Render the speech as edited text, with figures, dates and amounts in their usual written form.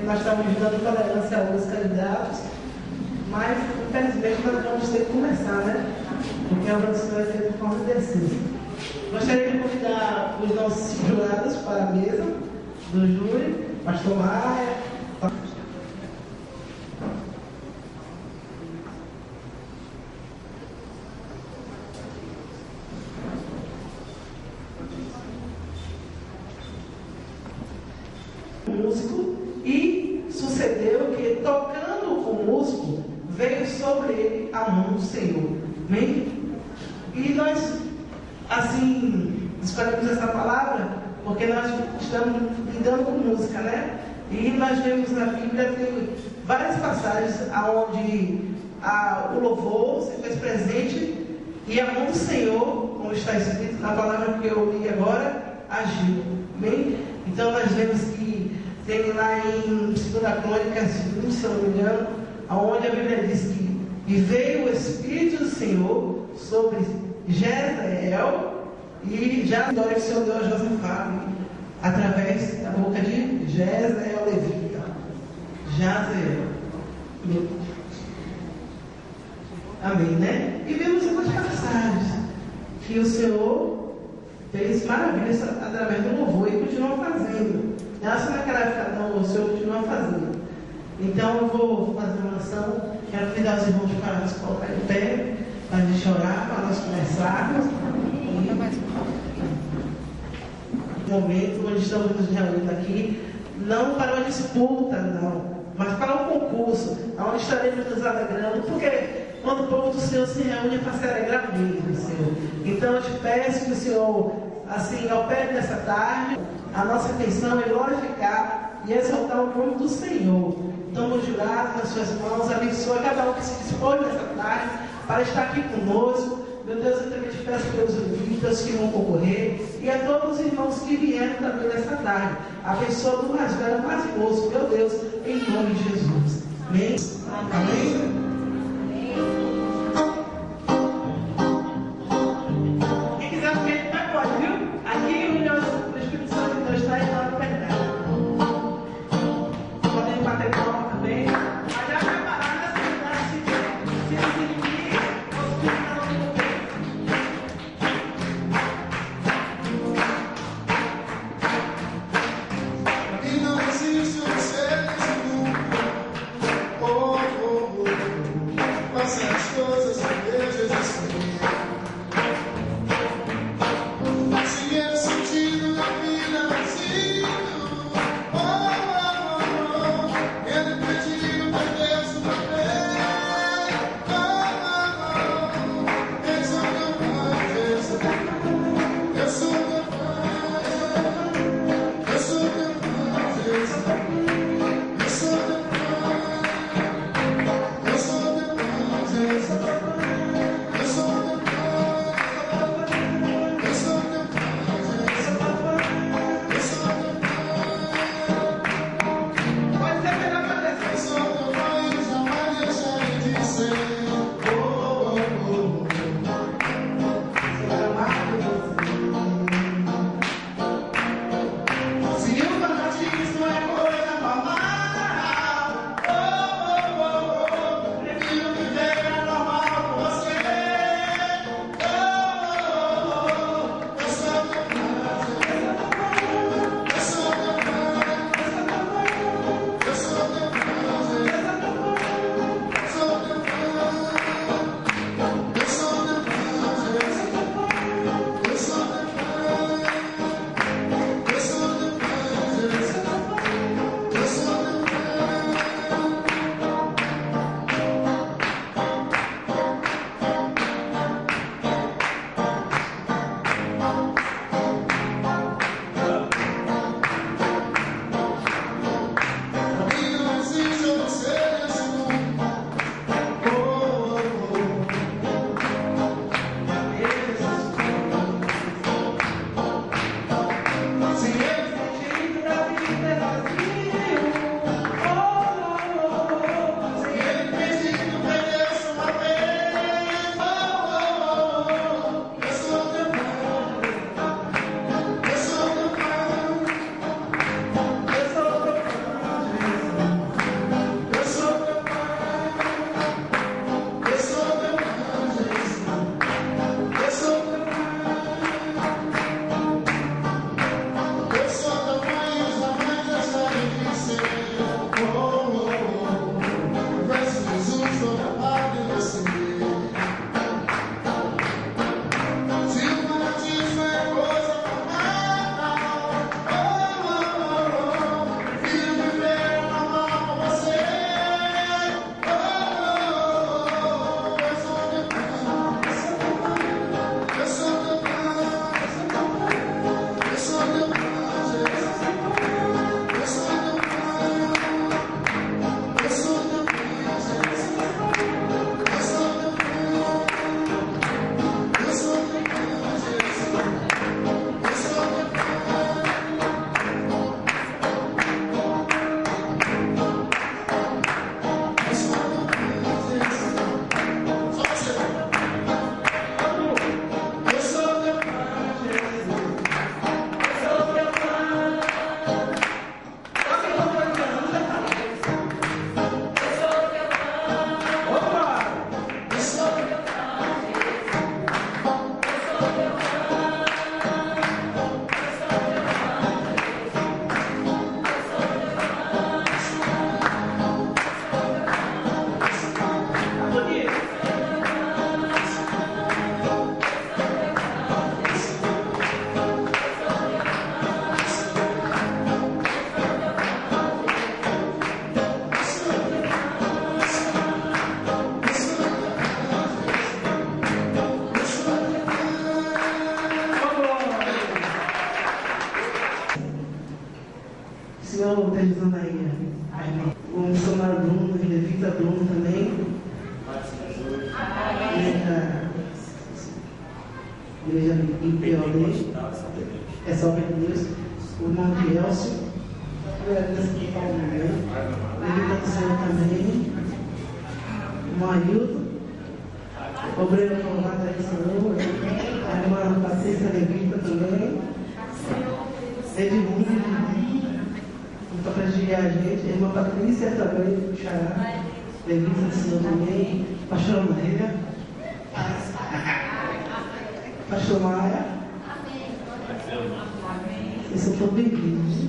nós estamos dando tolerância a alguns candidatos, mas infelizmente nós vamos ter que começar, né? Porque a votação vai ser de forma indecisa. Gostaria de convidar os nossos jurados para a mesa do júri, Pastor Maia. Músico, e sucedeu que, tocando com o músico, veio sobre ele a mão do Senhor. Amém? E nós, assim, escolhemos essa palavra porque nós estamos lidando com música, né? E nós vemos na Bíblia, tem várias passagens onde o louvor se fez presente e a mão do Senhor, como está escrito na palavra que eu li agora, agiu. Amém? Então nós vemos que tem lá em 2 Crônicas 20, se eu não me engano, onde a Bíblia diz que e veio o Espírito do Senhor sobre Jezreel e já a glória que o Senhor deu a Josafá através da boca de Jezreel Levita. Jezreel. Amém, né? E vemos algumas passagens que o Senhor fez maravilhas através do louvor e continua fazendo. Não só naquela época, não, o Senhor continua fazendo. Então eu vou fazer uma oração. Quero convidar os irmãos para nos colocar em pé, para a gente orar, para nós começarmos. Um momento onde estamos nos reunindo aqui, não para uma disputa, não, mas para um concurso, onde estaremos nos alegrando, porque quando o povo do Senhor se reúne é para se alegrar mesmo, Senhor. Então eu te peço que o Senhor, assim, opere nessa tarde. A nossa intenção é glorificar e exaltar o nome do Senhor. Estamos jurados nas suas mãos, abençoa cada um que se dispõe nessa tarde para estar aqui conosco. Meu Deus, eu também te peço pelos ouvintes que vão concorrer e a todos os irmãos que vieram também nessa tarde. Abençoa do mais velho ao mais moço, meu Deus, em nome de Jesus. Amém? Amém? Quem quiser ficar vai, pode, viu? Aqui o Espírito Santo de Deus está aí na hora do pecado. Podem bater palma também. Mas já preparado essa cidade, se nos inimigo, nós ficamos no peito. E não existe um ser nesse mundo. Oh, oh, oh. também. É salve de Deus. O irmão de Elcio. Agradeço por falar também. Levita do Senhor também. O Marildo. Obreiro formado aí, Senhor. A irmã Patrícia Levita também. Edmundo. Para prestigiar a gente. A irmã Patrícia também, do Xará. Levita do Senhor também. Pastor Maria. Pastor Maia. Isso eu estou bem-vindo.